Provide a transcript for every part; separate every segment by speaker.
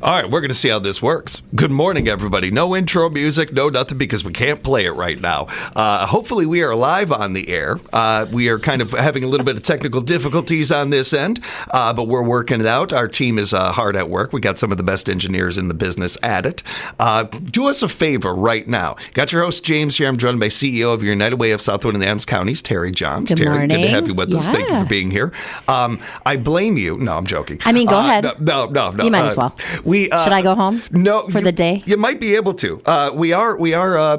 Speaker 1: All right, we're going to see how this works. Good morning, everybody. No intro music, no nothing, because we can't play it right now. Hopefully, we are live on the air. We are kind of having a little bit of technical difficulties on this end, but we're working it out. Our team is hard at work. We got some of the best engineers in the business at it. Do us a favor right now. Got your host, James, here. I'm joined by CEO of United Way of Southwood and Adams Counties, Tari Jahns.
Speaker 2: Good morning.
Speaker 1: Good to have you with us. Thank you for being here. I blame you. No, I'm joking.
Speaker 2: I mean, go ahead.
Speaker 1: No.
Speaker 2: You might as well. Should I go home?
Speaker 1: No,
Speaker 2: for the day.
Speaker 1: You might be able to. We are.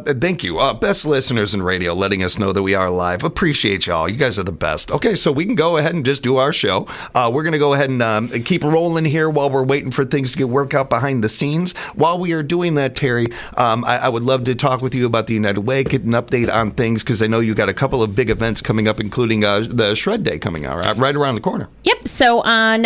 Speaker 1: Thank you, best listeners in radio, letting us know that we are live. Appreciate y'all. You guys are the best. Okay, so we can go ahead and just do our show. We're going to go ahead and keep rolling here while we're waiting for things to get worked out behind the scenes. While we are doing that, Tari, I would love to talk with you about the United Way, get an update on things, because I know you got a couple of big events coming up, including the Shred Day coming out right around the corner.
Speaker 2: Yep. So on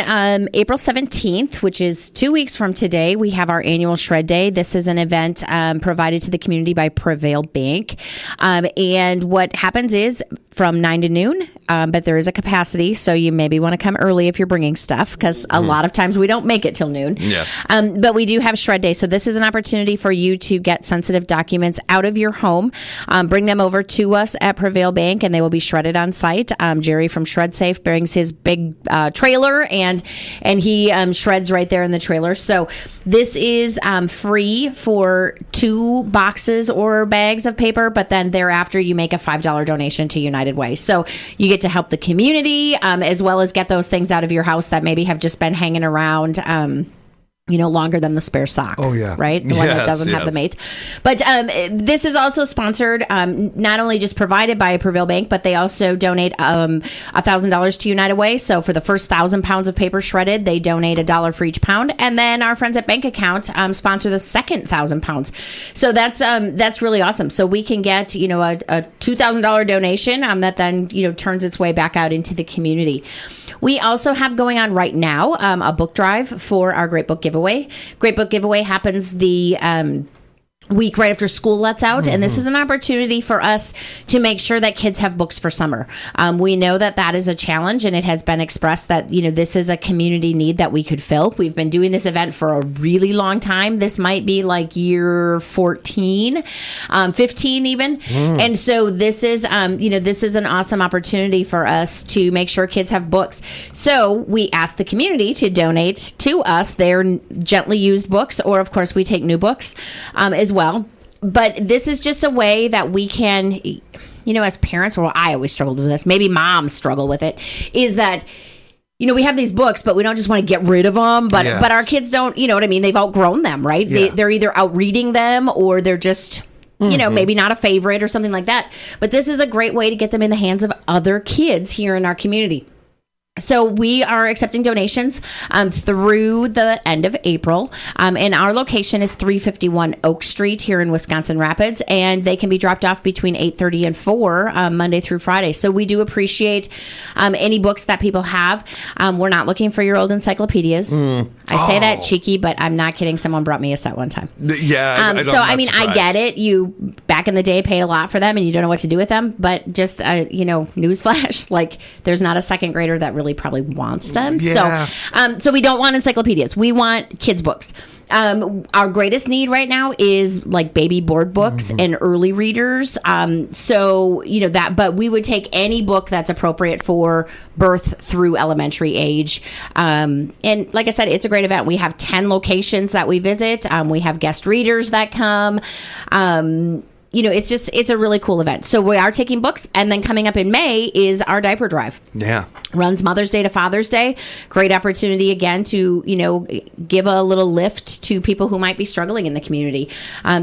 Speaker 2: April 17th, which is 2 weeks from today, we have our annual Shred Day. This is an event provided to the community by Prevail Bank. And what happens is from 9 to noon, but there is a capacity, so you maybe want to come early if you're bringing stuff, because a lot of times we don't make it till noon.
Speaker 1: Yeah.
Speaker 2: But we do have Shred Day. So this is an opportunity for you to get sensitive documents out of your home, bring them over to us at Prevail Bank, and they will be shredded on site. Jerry from Shred Safe brings his big trailer, and he shreds right there in the trailer. So this is free for 2 boxes or bags of paper, but then thereafter you make a $5 donation to United Way. So you get to help the community as well as get those things out of your house that maybe have just been hanging around longer than the spare sock.
Speaker 1: Oh, yeah.
Speaker 2: Right? The one that doesn't have the mate. But this is also sponsored, not only just provided by Prevail Bank, but they also donate $1,000 to United Way. So for the first 1,000 pounds of paper shredded, they donate $1 for each pound. And then our friends at Bank Account sponsor the second 1,000 pounds. So that's really awesome. So we can get, a $2,000 donation that then, turns its way back out into the community. We also have going on right now a book drive for our Great Book Giveaway. Great Book Giveaway happens the week right after school lets out, and this is an opportunity for us to make sure that kids have books for summer. We know that is a challenge, and it has been expressed that this is a community need that we could fill. We've been doing this event for a really long time. This might be like year 14, 15 even, and so this is this is an awesome opportunity for us to make sure kids have books. So we ask the community to donate to us their gently used books, or of course we take new books as well. But this is just a way that we can, as parents, well, I always struggled with this, maybe moms struggle with it, is that we have these books, but we don't just want to get rid of them. But our kids don't, what I mean? They've outgrown them, right? Yeah. They're either out reading them, or they're just maybe not a favorite or something like that. But this is a great way to get them in the hands of other kids here in our community. So we are accepting donations through the end of April, and our location is 351 Oak Street here in Wisconsin Rapids, and they can be dropped off between 8:30 and 4 Monday through Friday. So we do appreciate any books that people have. We're not looking for your old encyclopedias. I say that cheeky, but I'm not kidding. Someone brought me a set one time.
Speaker 1: Yeah.
Speaker 2: I get it. You back in the day paid a lot for them, and you don't know what to do with them. But just newsflash, like there's not a second grader that really probably wants them.
Speaker 1: Yeah.
Speaker 2: So we don't want encyclopedias. We want kids' books. Our greatest need right now is like baby board books and early readers. But we would take any book that's appropriate for birth through elementary age. And like I said, it's a great event. We have 10 locations that we visit. We have guest readers that come. It's a really cool event. So we are taking books, and then coming up in May is our diaper drive.
Speaker 1: Yeah.
Speaker 2: Runs Mother's Day to Father's Day. Great opportunity again to, give a little lift to people who might be struggling in the community.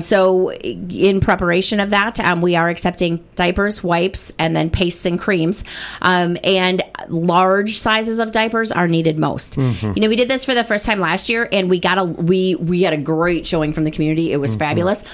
Speaker 2: So in preparation of that, we are accepting diapers, wipes, and then pastes and creams. And large sizes of diapers are needed most. We did this for the first time last year, and we got a great showing from the community. It was fabulous.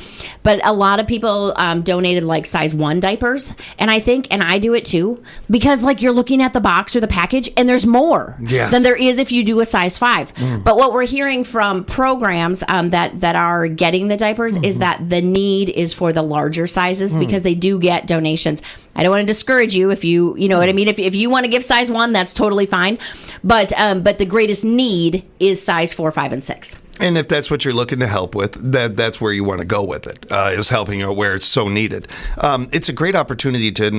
Speaker 2: But a lot of people donated like size 1 diapers, and I do it too, because like you're looking at the box or the package and there's more than there is if you do a size 5. But what we're hearing from programs that are getting the diapers is that the need is for the larger sizes because they do get donations. I don't want to discourage you if you know what I mean. If you want to give size 1, that's totally fine. But the greatest need is size 4, 5, and 6.
Speaker 1: And if that's what you're looking to help with, that's where you want to go with it, is helping out where it's so needed. It's a great opportunity to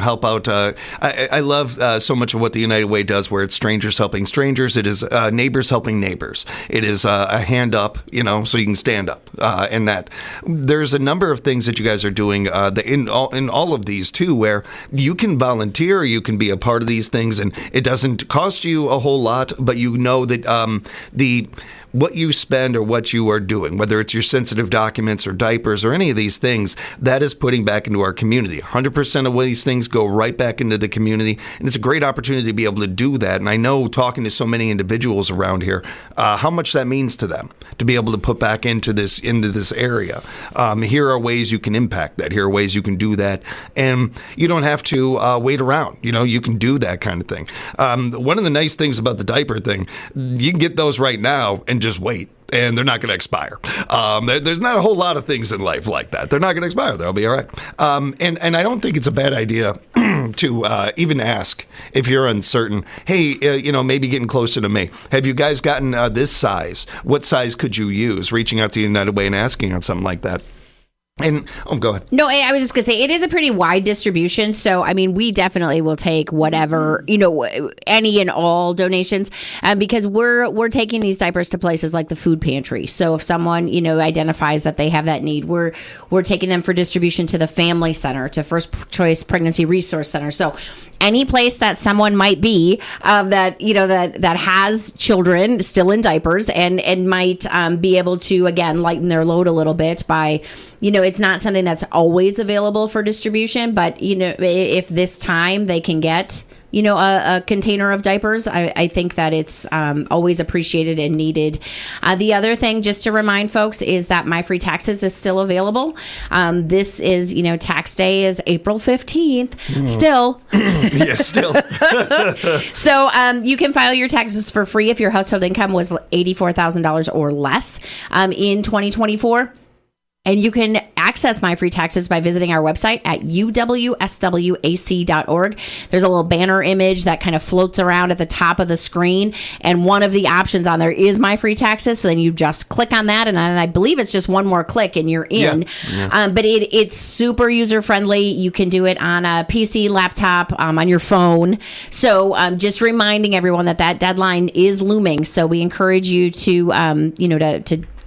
Speaker 1: help out. I love so much of what the United Way does, where it's strangers helping strangers. It is neighbors helping neighbors. It is a hand up, so you can stand up. And that there's a number of things that you guys are doing in all of these too, where you can volunteer, you can be a part of these things, and it doesn't cost you a whole lot, but you know that what you spend or what you are doing, whether it's your sensitive documents or diapers or any of these things, that is putting back into our community. 100% of these things go right back into the community, and it's a great opportunity to be able to do that. And I know, talking to so many individuals around here, how much that means to them to be able to put back into this area. Here are ways you can impact that. Here are ways you can do that, and you don't have to wait around. You can do that kind of thing. One of the nice things about the diaper thing, you can get those right now and just wait, and they're not going to expire. There's not a whole lot of things in life like that. They're not going to expire. They'll be all right. And I don't think it's a bad idea to even ask if you're uncertain. Hey, maybe getting closer to me. Have you guys gotten this size? What size could you use? Reaching out to United Way and asking on something like that. And go ahead.
Speaker 2: No, I was just going to say, it is a pretty wide distribution. So, we definitely will take whatever, any and all donations, because we're taking these diapers to places like the food pantry. So if someone, identifies that they have that need, we're taking them for distribution to the family center, to First Choice Pregnancy Resource Center. So any place that someone might be that has children still in diapers and might be able to, again, lighten their load a little bit by, it's not something that's always available for distribution, but, if this time they can get, a container of diapers, I think that it's always appreciated and needed. The other thing, just to remind folks, is that My Free Taxes is still available. This is, tax day is April 15th. Still.
Speaker 1: Yes, still.
Speaker 2: So you can file your taxes for free if your household income was $84,000 or less in 2024. And you can access My Free Taxes by visiting our website at uwswac.org. There's a little banner image that kind of floats around at the top of the screen. And one of the options on there is My Free Taxes. So then you just click on that. And I believe it's just one more click and you're in. Yeah. But it's super user-friendly. You can do it on a PC, laptop, on your phone. So just reminding everyone that deadline is looming. So we encourage you to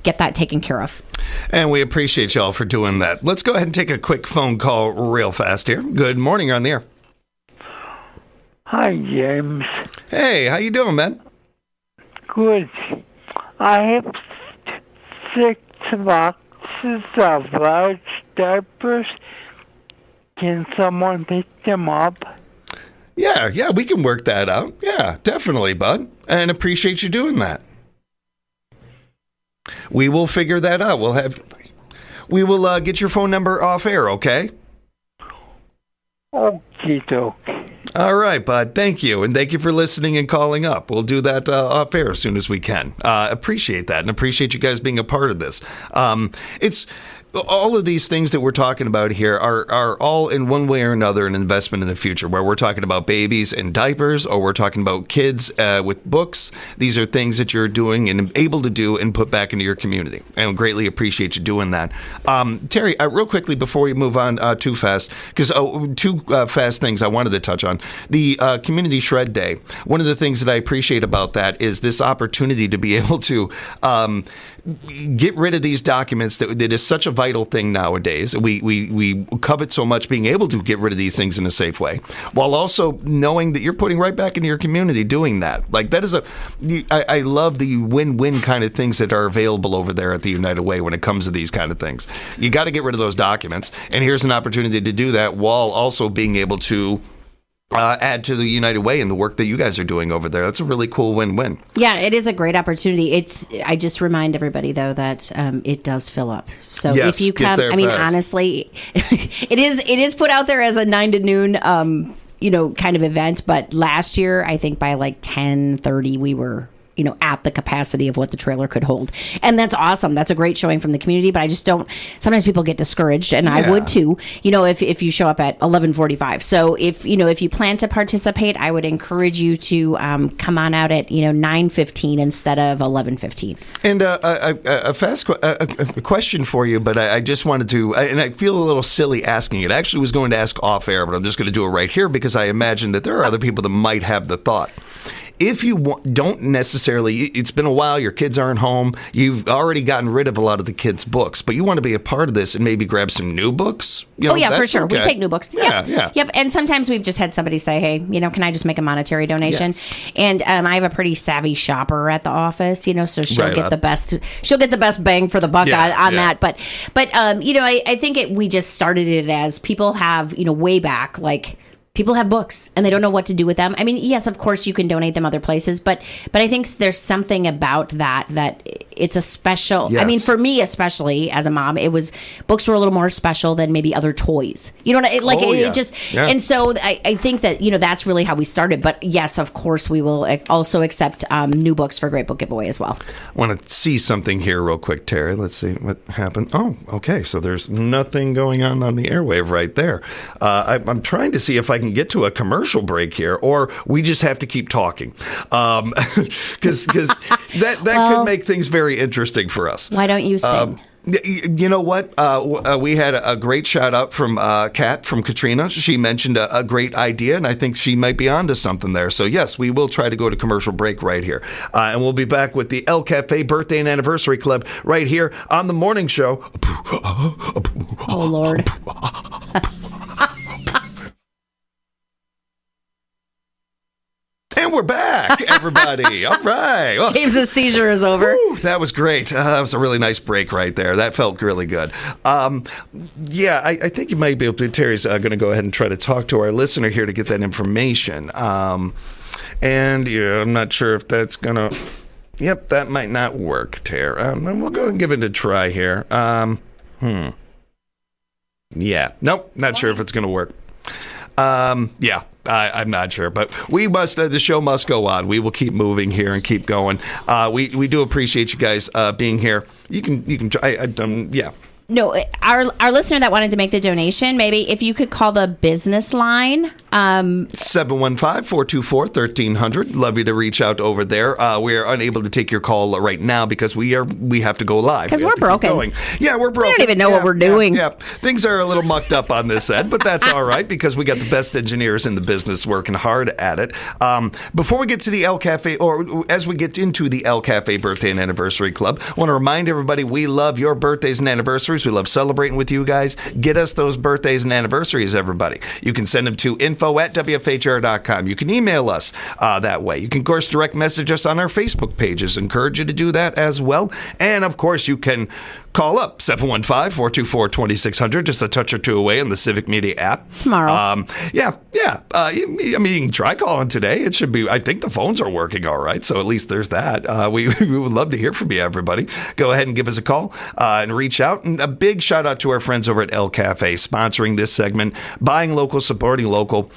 Speaker 2: get that taken care of.
Speaker 1: And we appreciate y'all for doing that. Let's go ahead and take a quick phone call real fast here. Good morning, you're on the air.
Speaker 3: Hi, James.
Speaker 1: Hey, how you doing, man?
Speaker 3: Good. I have 6 boxes of large diapers. Can someone pick them up?
Speaker 1: Yeah, we can work that out. Yeah, definitely, bud. And appreciate you doing that. We will figure that out. We will get your phone number off air, okay?
Speaker 3: Okie doke.
Speaker 1: All right, bud. Thank you. And thank you for listening and calling up. We'll do that off air as soon as we can. Appreciate that and appreciate you guys being a part of this. It's all of these things that we're talking about here are all in one way or another an investment in the future, where we're talking about babies and diapers, or we're talking about kids with books. These are things that you're doing and able to do and put back into your community. And we greatly appreciate you doing that. Terry, real quickly before we move on too fast, because two fast things I wanted to touch on. The Community Shred Day, one of the things that I appreciate about that is this opportunity to be able to get rid of these documents that is such a vital thing nowadays. We covet so much being able to get rid of these things in a safe way, while also knowing that you're putting right back into your community doing that. Like, that is I love the win-win kind of things that are available over there at the United Way when it comes to these kind of things. You got to get rid of those documents, and here's an opportunity to do that while also being able to add to the United Way and the work that you guys are doing over there. That's a really cool win-win.
Speaker 2: Yeah, it is a great opportunity. I just remind everybody, though, that it does fill up. So
Speaker 1: yes,
Speaker 2: if you come, honestly, it is put out there as a 9 to noon, kind of event. But last year, I think by like 10:30, we were at the capacity of what the trailer could hold. And that's awesome. That's a great showing from the community, but I just don't, sometimes people get discouraged, and I would too, if you show up at 11:45. So if you plan to participate, I would encourage you to come on out at 9:15 instead of 11:15.
Speaker 1: And a fast question for you, but I just wanted to, and I feel a little silly asking it. I actually was going to ask off air, but I'm just going to do it right here because I imagine that there are other people that might have the thought. If you don't necessarily, it's been a while, your kids aren't home, you've already gotten rid of a lot of the kids' books, but you want to be a part of this and maybe grab some new books?
Speaker 2: For sure.
Speaker 1: Okay.
Speaker 2: We take new books.
Speaker 1: Yeah.
Speaker 2: Yep. And sometimes we've just had somebody say, hey, can I just make a monetary donation?
Speaker 1: Yes.
Speaker 2: And I have a pretty savvy shopper at the office, so she'll get the best bang for the buck on that. But I think we just started it as people have, way back, like, people have books and they don't know what to do with them. I mean, yes, of course you can donate them other places, but I think there's something about that it's a special.
Speaker 1: Yes.
Speaker 2: I mean, for me especially as a mom, books were a little more special than maybe other toys. And so I think that that's really how we started. But yes, of course we will also accept new books for Great Book Giveaway as well.
Speaker 1: I want to see something here real quick, Terry. Let's see what happened. Oh, okay. So there's nothing going on the airwave right there. I'm trying to see if I can get to a commercial break here, or we just have to keep talking, because that could make things very interesting for us.
Speaker 2: Why don't you sing?
Speaker 1: You know what? We had a great shout out from Kat from Katrina. She mentioned a great idea, and I think she might be onto something there. So yes, we will try to go to commercial break right here, and we'll be back with the El Cafe Birthday and Anniversary Club right here on the morning show.
Speaker 2: Oh Lord.
Speaker 1: And we're back, everybody. All right. Well,
Speaker 2: James's seizure is over.
Speaker 1: Whew, that was great. That was a really nice break right there. That felt really good. I think you might be able to. Terry's going to go ahead and try to talk to our listener here to get that information. I'm not sure if that's going to. Yep, that might not work, Terry. We'll go and give it a try here. Yeah. Nope, not sure if it's going to work. I'm not sure, but we must. The show must go on. We will keep moving here and keep going. We do appreciate you guys being here. You can try.
Speaker 2: No, our listener that wanted to make the donation, maybe if you could call the business line.
Speaker 1: 715-424-1300. Love you to reach out over there. We are unable to take your call right now because we have to go live.
Speaker 2: Because we're broken.
Speaker 1: Yeah, we're broken.
Speaker 2: We don't even know what we're doing.
Speaker 1: Yeah. Things are a little mucked up on this end, but that's all right because we got the best engineers in the business working hard at it. Before we get to the El Cafe, or as we get into the El Cafe Birthday and Anniversary Club, I want to remind everybody we love your birthdays and anniversaries. We love celebrating with you guys. Get us those birthdays and anniversaries, everybody. You can send them to info@WFHR.com. You can email us that way. You can, of course, direct message us on our Facebook pages. Encourage you to do that as well. And, of course, you can call up 715-424-2600, just a touch or two away on the Civic Media app.
Speaker 2: Tomorrow.
Speaker 1: You can try calling today. It should be, I think the phones are working all right, so at least there's that. We would love to hear from you, everybody. Go ahead and give us a call and reach out. And a big shout out to our friends over at El Cafe, sponsoring this segment, buying local, supporting local.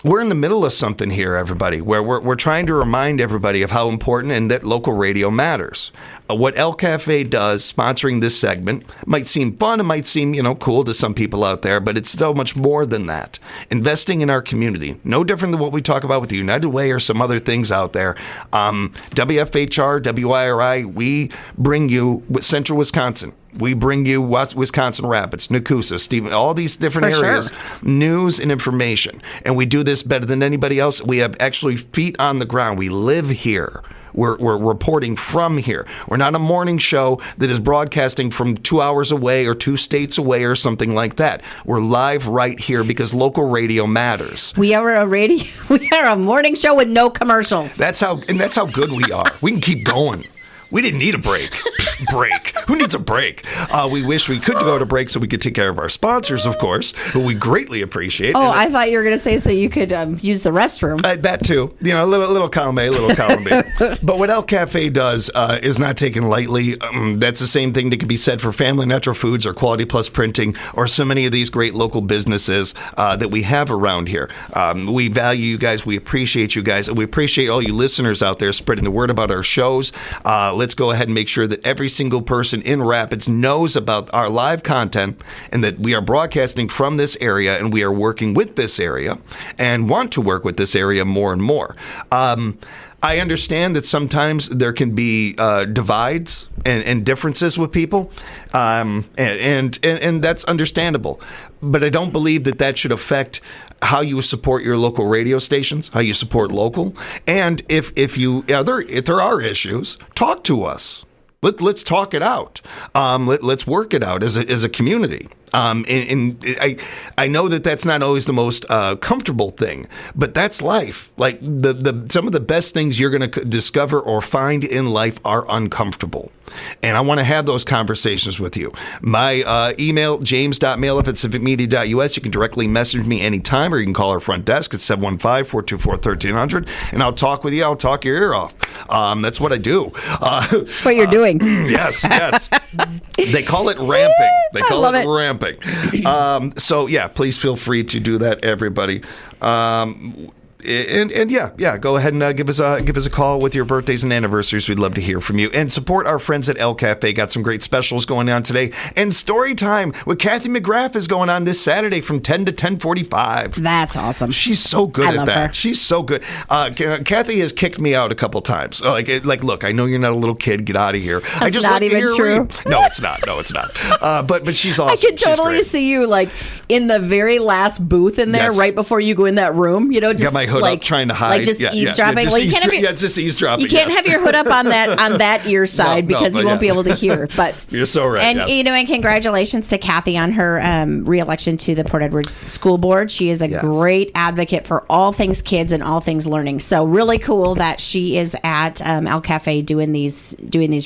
Speaker 1: We're in the middle of something here, everybody, where we're trying to remind everybody of how important and that local radio matters. What El Cafe does, sponsoring this segment, might seem fun, it might seem, cool to some people out there, but it's so much more than that. Investing in our community, no different than what we talk about with the United Way or some other things out there. WFHR, WIRI, we bring you Central Wisconsin. We bring you Wisconsin Rapids, Nakusa, Stephen, all these different areas, news and information. And we do this better than anybody else. We have actually feet on the ground. We live here. We're reporting from here. We're not a morning show that is broadcasting from 2 hours away or 2 states away or something like that. We're live right here because local radio matters.
Speaker 2: We are a morning show with no commercials.
Speaker 1: That's how good we are. We can keep going. We didn't need a break. Break. Who needs a break? We wish we could go to break so we could take care of our sponsors, of course, who we greatly appreciate.
Speaker 2: Oh, I thought you were going to say so you could use the restroom.
Speaker 1: That too. You know, a little column A, little column B. But what El Cafe does is not taken lightly. That's the same thing that could be said for Family Natural Foods or Quality Plus Printing or so many of these great local businesses that we have around here. We value you guys. We appreciate you guys. And we appreciate all you listeners out there spreading the word about our shows. Let's go ahead and make sure that every single person in Rapids knows about our live content and that we are broadcasting from this area and we are working with this area and want to work with this area more and more. I understand that sometimes there can be divides and differences with people, and that's understandable. But I don't believe that should affect how you support your local radio stations, how you support local, and if there are issues, talk to us. Let's talk it out. Let's work it out as a community. And I know that's not always the most comfortable thing, but that's life. Like some of the best things you're going to discover or find in life are uncomfortable. And I want to have those conversations with you. My email, james.malouf@civicmedia.us. You can directly message me anytime, or you can call our front desk at 715-424-1300, and I'll talk with you. I'll talk your ear off. That's what I do.
Speaker 2: That's what you're doing.
Speaker 1: Yes. They call it ramping. They call it ramping. So, yeah, please feel free to do that, everybody. And go ahead and give us a call with your birthdays and anniversaries. We'd love to hear from you. And support our friends at El Cafe. Got some great specials going on today. And Story Time with Kathy McGrath is going on this Saturday from 10 to 10:45.
Speaker 2: That's awesome.
Speaker 1: She's so good at that.
Speaker 2: Her.
Speaker 1: She's so good. Kathy has kicked me out a couple times. Like, look, I know you're not a little kid. Get out of here.
Speaker 2: That's
Speaker 1: I just
Speaker 2: not even true.
Speaker 1: No, it's not. But she's awesome.
Speaker 2: I could totally see you like in the very last booth in there, right before you go in that room. You know, just
Speaker 1: got my hood up, trying to hide.
Speaker 2: Like just eavesdropping.
Speaker 1: Well, you can't have it's just eavesdropping.
Speaker 2: You can't have your hood up on that ear side because you won't be able to hear. But
Speaker 1: you're so right.
Speaker 2: And and congratulations to Kathy on her re-election to the Port Edwards School Board. She is a great advocate for all things kids and all things learning. So really cool that she is at El Cafe doing these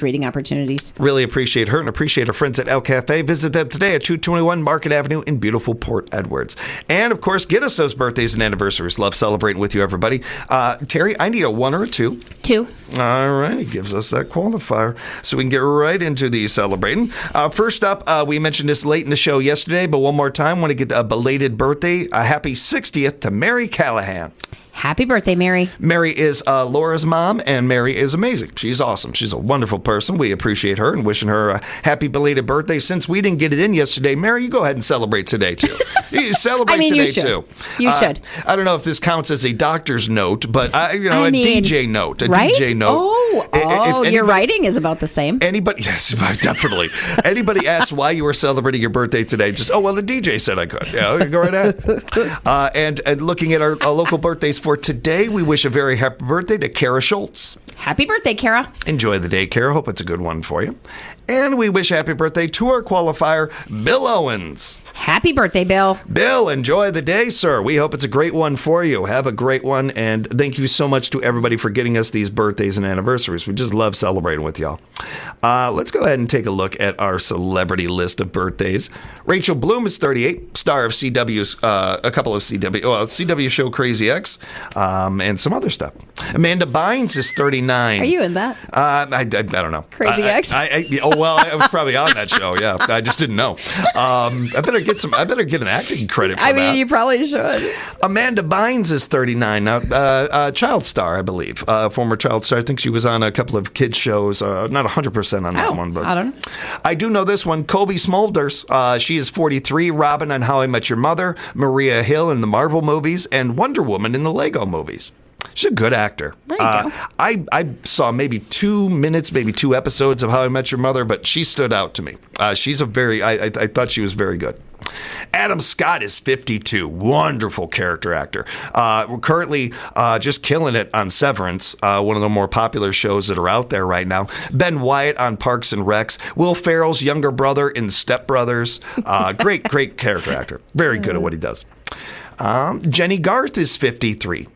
Speaker 2: reading opportunities.
Speaker 1: Really appreciate her and appreciate our friends at El Cafe. Visit them today at 221 Market Avenue in beautiful Port Edwards. And of course, get us those birthdays and anniversaries. Love celebrating with you, everybody. Terry, I need a 1 or a 2.
Speaker 2: 2.
Speaker 1: All right. He gives us that qualifier so we can get right into the celebrating. First up, we mentioned this late in the show yesterday, but one more time, want to get a belated birthday. A happy 60th to Mary Callahan.
Speaker 2: Happy birthday, Mary.
Speaker 1: Mary is Laura's mom, and Mary is amazing. She's awesome. She's a wonderful person. We appreciate her and wishing her a happy belated birthday. Since we didn't get it in yesterday, Mary, you go ahead and celebrate today, too. You celebrate today, too.
Speaker 2: You should.
Speaker 1: I don't know if this counts as a doctor's note, but, a DJ note.
Speaker 2: Right?
Speaker 1: DJ note.
Speaker 2: Your writing is about the same.
Speaker 1: Yes, definitely. Anybody asks why you were celebrating your birthday today, just, the DJ said I could. Yeah, go right ahead. And looking at our local birthdays for today, we wish a very happy birthday to Kara Schultz.
Speaker 2: Happy birthday, Kara.
Speaker 1: Enjoy the day, Kara. Hope it's a good one for you. And we wish happy birthday to our qualifier, Bill Owens.
Speaker 2: Happy birthday, Bill.
Speaker 1: Bill, enjoy the day, sir. We hope it's a great one for you. Have a great one, and thank you so much to everybody for getting us these birthdays and anniversaries. We just love celebrating with y'all. Let's go ahead and take a look at our celebrity list of birthdays. Rachel Bloom is 38, star of CW's, a couple of CW show Crazy X, and some other stuff. Amanda Bynes is 39.
Speaker 2: Are you in that?
Speaker 1: I don't know.
Speaker 2: Crazy X?
Speaker 1: I was probably on that show, yeah. I just didn't know. I better get an acting credit for that.
Speaker 2: You probably should.
Speaker 1: Amanda Bynes is 39 now. Child star, I believe. Former child star. I think she was on a couple of kids shows. Not 100% on that one, but
Speaker 2: I don't know.
Speaker 1: I do know this one. Kobe Smulders. She is 43. Robin on How I Met Your Mother. Maria Hill in the Marvel movies, and Wonder Woman in the Lego movies. She's a good actor.
Speaker 2: There you go.
Speaker 1: I saw maybe 2 minutes, maybe 2 episodes of How I Met Your Mother, but she stood out to me. She's I thought she was very good. Adam Scott is 52. Wonderful character actor. We're currently just killing it on Severance, one of the more popular shows that are out there right now. Ben Wyatt on Parks and Recs. Will Ferrell's younger brother in Step Brothers. Great character actor. Very good at what he does. Jenny Garth is 53.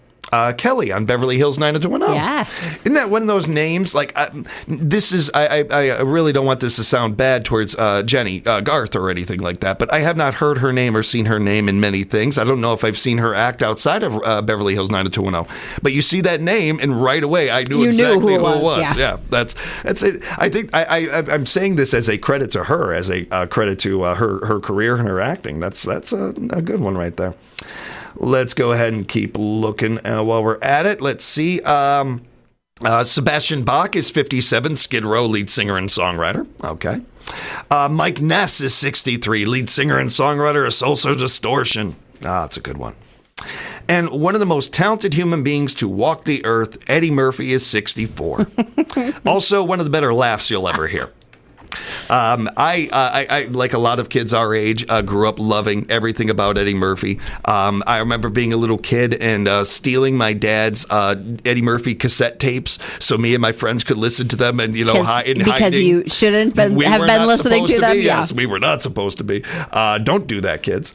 Speaker 1: Kelly on Beverly Hills 90210.
Speaker 2: Yeah.
Speaker 1: Isn't that one of those names? Like, this is, I really don't want this to sound bad towards Jenny Garth or anything like that, but I have not heard her name or seen her name in many things. I don't know if I've seen her act outside of Beverly Hills 90210. But you see that name, and right away I knew exactly who it was. Yeah, that's it. I think I'm saying this as a credit to her, as a credit to her career and her acting. That's a good one right there. Let's go ahead and keep looking while we're at it. Let's see. Sebastian Bach is 57, Skid Row lead singer and songwriter. Okay. Mike Ness is 63, lead singer and songwriter of Soulful Distortion. That's a good one. And one of the most talented human beings to walk the earth, Eddie Murphy, is 64. Also, one of the better laughs you'll ever hear. I like a lot of kids our age, grew up loving everything about Eddie Murphy. I remember being a little kid and stealing my dad's Eddie Murphy cassette tapes so me and my friends could listen to them and,
Speaker 2: because
Speaker 1: hiding.
Speaker 2: You shouldn't have been listening to them.
Speaker 1: Yes, we were not supposed to be. Don't do that, kids.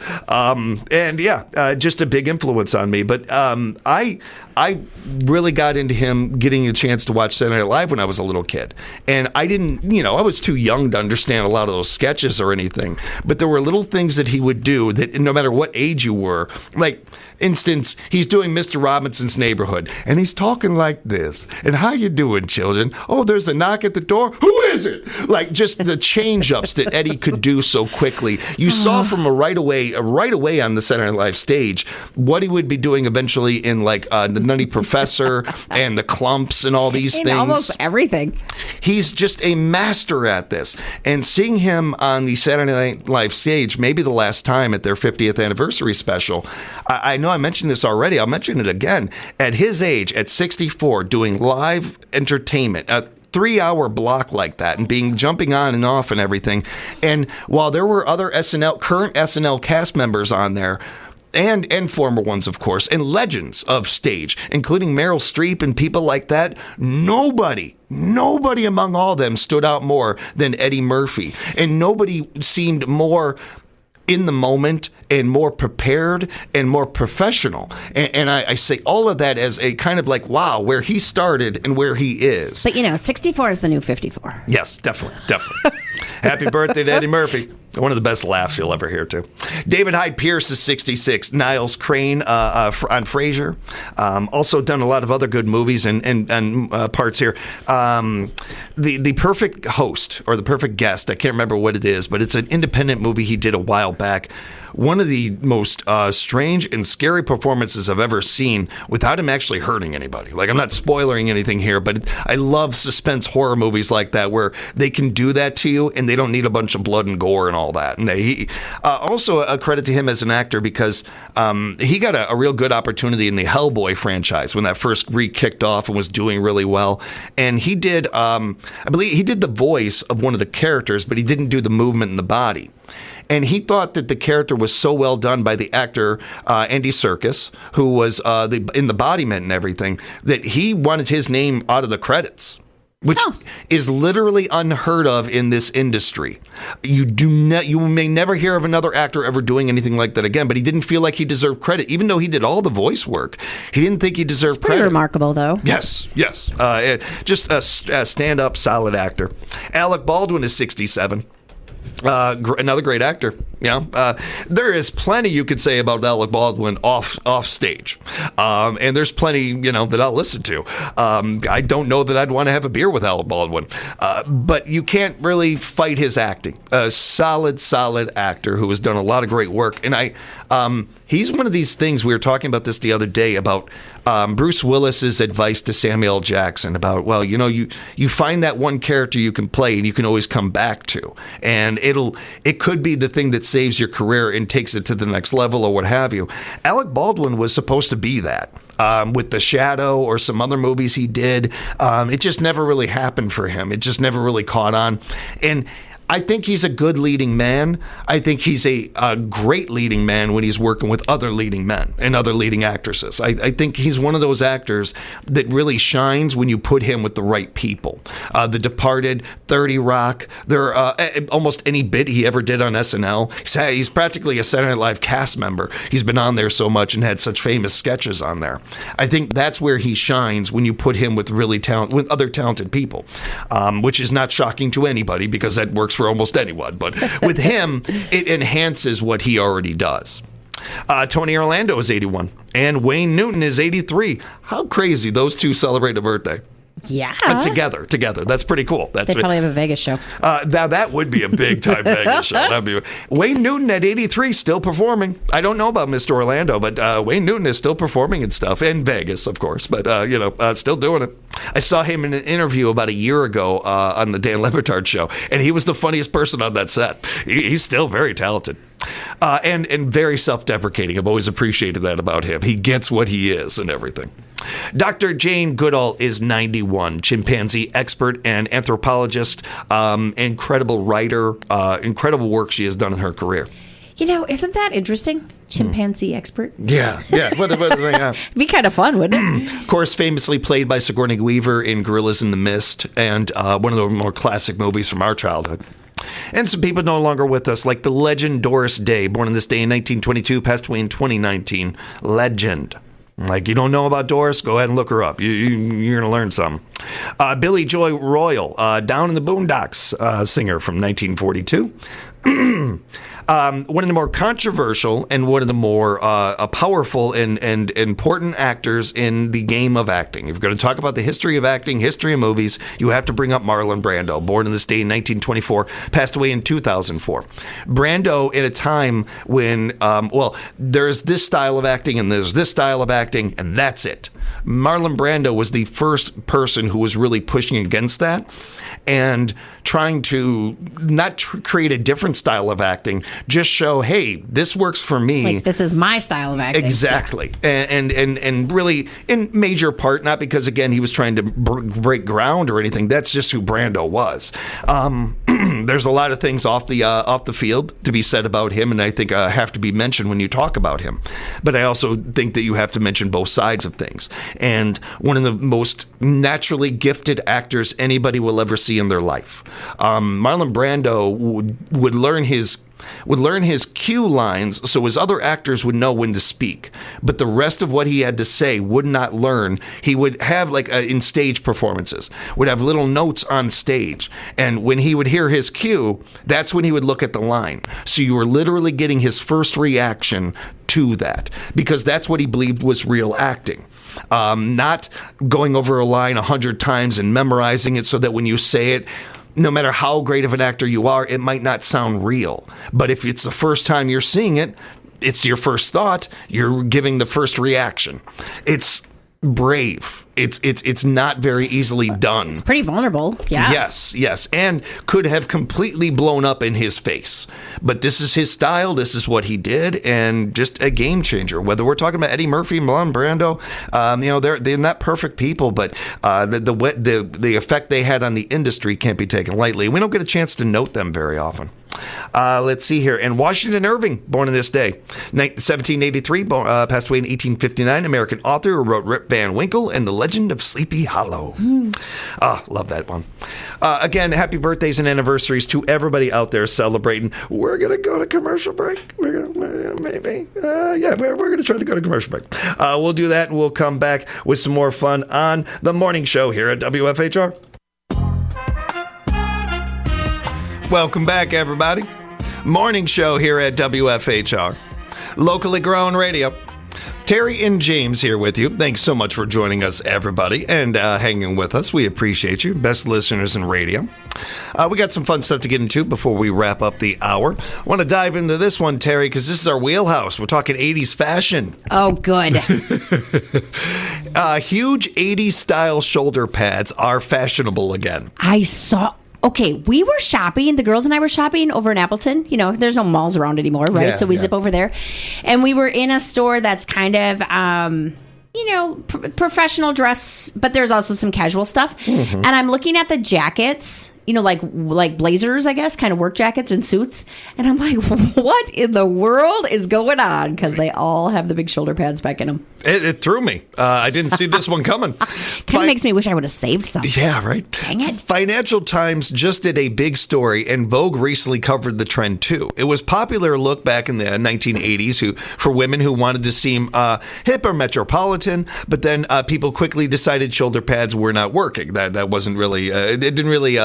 Speaker 1: Just a big influence on me. But I really got into him getting a chance to watch Saturday Night Live when I was a little kid. And I didn't, I was too young to understand a lot of those sketches or anything. But there were little things that he would do that no matter what age you were, like, instance, he's doing Mr. Robinson's Neighborhood, and he's talking like this. And how you doing, children? Oh, there's a knock at the door. Who is it? Like, just the change-ups that Eddie could do so quickly. You saw from right away on the Saturday Night Live stage what he would be doing eventually in, like, the Nutty Professor and the Clumps and all these things.
Speaker 2: Almost everything.
Speaker 1: He's just a master at this. And seeing him on the Saturday Night Live stage, maybe the last time at their 50th anniversary special, I know I mentioned this already. I'll mention it again. At his age, at 64, doing live entertainment, a 3-hour block like that, and jumping on and off and everything. And while there were other current SNL cast members on there, and former ones, of course, and legends of stage, including Meryl Streep and people like that, nobody among all of them stood out more than Eddie Murphy. And nobody seemed more in the moment and more prepared and more professional. And I say all of that as a kind of like, wow, where he started and where he is.
Speaker 2: But 64 is the new 54.
Speaker 1: Yes, definitely. Happy birthday to Eddie Murphy. One of the best laughs you'll ever hear, too. David Hyde Pierce is 66. Niles Crane on Frasier. Also done a lot of other good movies and parts here. The Perfect Host, or The Perfect Guest, I can't remember what it is, but it's an independent movie he did a while back. One of the most strange and scary performances I've ever seen without him actually hurting anybody. Like, I'm not spoiling anything here, but I love suspense horror movies like that where they can do that to you and they don't need a bunch of blood and gore and all that. And he also a credit to him as an actor because he got a real good opportunity in the Hellboy franchise when that first kicked off and was doing really well. And he did, I believe he did the voice of one of the characters, but he didn't do the movement in the body. And he thought that the character was so well done by the actor Andy Serkis, who was in the embodiment and everything, that he wanted his name out of the credits, which is literally unheard of in this industry. You may never hear of another actor ever doing anything like that again, but he didn't feel like he deserved credit. Even though he did all the voice work, he didn't think he deserved credit.
Speaker 2: It's pretty remarkable, though.
Speaker 1: Yes. Just a stand-up, solid actor. Alec Baldwin is 67. Another great actor. There is plenty you could say about Alec Baldwin off stage, and there's plenty that I'll listen to. I don't know that I'd want to have a beer with Alec Baldwin, but you can't really fight his acting. A solid actor who has done a lot of great work, and he's one of these things. We were talking about this the other day about Bruce Willis's advice to Samuel L. Jackson about, you find that one character you can play and you can always come back to, and it could be the thing that saves your career and takes it to the next level or what have you. Alec Baldwin was supposed to be that with The Shadow or some other movies he did. It just never really happened for him. It just never really caught on. And I think he's a good leading man. I think he's a great leading man when he's working with other leading men and other leading actresses. I think he's one of those actors that really shines when you put him with the right people. The Departed, 30 Rock, almost any bit he ever did on SNL. He's practically a Saturday Night Live cast member. He's been on there so much and had such famous sketches on there. I think that's where he shines when you put him with with other talented people, which is not shocking to anybody because that works for almost anyone, but with him, it enhances what he already does. Tony Orlando is 81, and Wayne Newton is 83. How crazy those two celebrate a birthday.
Speaker 2: Yeah.
Speaker 1: Together. That's pretty cool.
Speaker 2: They probably have a Vegas show.
Speaker 1: Now, that would be a big-time Vegas show. Wayne Newton at 83, still performing. I don't know about Mr. Orlando, but Wayne Newton is still performing and stuff. In Vegas, of course, but, still doing it. I saw him in an interview about a year ago on the Dan Le Batard show, and he was the funniest person on that set. He's still very talented. And very self-deprecating. I've always appreciated that about him. He gets what he is and everything. Dr. Jane Goodall is 91, chimpanzee expert and anthropologist, incredible writer, incredible work she has done in her career.
Speaker 2: Isn't that interesting? Chimpanzee expert?
Speaker 1: Yeah.
Speaker 2: It'd be kind of fun, wouldn't it?
Speaker 1: Of course, famously played by Sigourney Weaver in Gorillas in the Mist, and one of the more classic movies from our childhood. And some people no longer with us, like the legend Doris Day, born on this day in 1922, passed away in 2019. Legend. Like, you don't know about Doris? Go ahead and look her up. You're going to learn something. Billy Joy Royal, Down in the Boondocks singer from 1942. One of the more controversial and one of the more powerful and important actors in the game of acting. If you're going to talk about the history of acting, history of movies, you have to bring up Marlon Brando, born in this day in 1924, passed away in 2004. Brando, at a time when, there's this style of acting and there's this style of acting, and that's it. Marlon Brando was the first person who was really pushing against that and trying to not create a different style of acting, just show, hey, this works for me.
Speaker 2: Like, this is my style of acting.
Speaker 1: Exactly. Yeah. And really, in major part, not because, again, he was trying to break ground or anything. That's just who Brando was. There's a lot of things off the field to be said about him, and I think have to be mentioned when you talk about him. But I also think that you have to mention both sides of things. And one of the most naturally gifted actors anybody will ever see in their life. Marlon Brando would learn his cue lines so his other actors would know when to speak. But the rest of what he had to say would not learn. He would have, in stage performances, would have little notes on stage. And when he would hear his cue, that's when he would look at the line. So you were literally getting his first reaction to that, because that's what he believed was real acting. Not going over a line 100 times and memorizing it so that when you say it, no matter how great of an actor you are, it might not sound real. But if it's the first time you're seeing it, it's your first thought, you're giving the first reaction. It's brave. It's not very easily done.
Speaker 2: It's pretty vulnerable. Yeah.
Speaker 1: Yes. And could have completely blown up in his face. But this is his style. This is what he did. And just a game changer. Whether we're talking about Eddie Murphy, Marlon Brando, they're not perfect people, but the effect they had on the industry can't be taken lightly. We don't get a chance to note them very often. Let's see here. And Washington Irving, born on this day, 1783, passed away in 1859, American author who wrote Rip Van Winkle and The Legend of Sleepy Hollow. Love that one. Again, happy birthdays and anniversaries to everybody out there celebrating. We're going to go to commercial break. We're going to try to go to commercial break. We'll do that, and we'll come back with some more fun on the morning show here at WFHR. Welcome back, everybody. Morning show here at WFHR. Locally grown radio. Terry and James here with you. Thanks so much for joining us, everybody, and hanging with us. We appreciate you. Best listeners in radio. We got some fun stuff to get into before we wrap up the hour. I want to dive into this one, Terry, because this is our wheelhouse. We're talking 80s fashion.
Speaker 2: Oh, good.
Speaker 1: Huge 80s style shoulder pads are fashionable again.
Speaker 2: Okay, we were shopping. The girls and I were shopping over in Appleton. There's no malls around anymore, right?
Speaker 1: Yeah,
Speaker 2: so we zip over there. And we were in a store that's kind of, professional dress, but there's also some casual stuff. Mm-hmm. And I'm looking at the jackets, like blazers, I guess, kind of work jackets and suits. And I'm like, what in the world is going on? Because they all have the big shoulder pads back in them.
Speaker 1: It threw me. I didn't see this one coming.
Speaker 2: Kind of makes me wish I would have saved some.
Speaker 1: Yeah, right.
Speaker 2: Dang it.
Speaker 1: Financial Times just did a big story, and Vogue recently covered the trend too. It was popular look back in the 1980s for women who wanted to seem hip or metropolitan, but then people quickly decided shoulder pads were not working. That wasn't really. It didn't really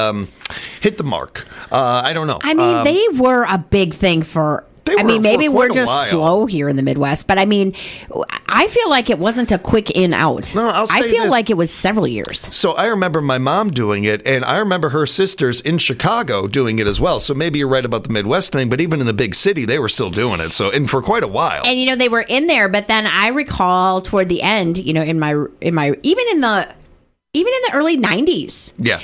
Speaker 1: hit the mark. I don't know.
Speaker 2: I mean, they were a big thing for. Maybe we're just slow here in the Midwest, but I mean, I feel like it wasn't a quick in out.
Speaker 1: No,
Speaker 2: I feel like it was several years.
Speaker 1: So I remember my mom doing it, and I remember her sisters in Chicago doing it as well. So maybe you're right about the Midwest thing, but even in the big city, they were still doing it. So, and for quite a while.
Speaker 2: And they were in there, but then I recall toward the end, in my even in the early 90s.
Speaker 1: Yeah.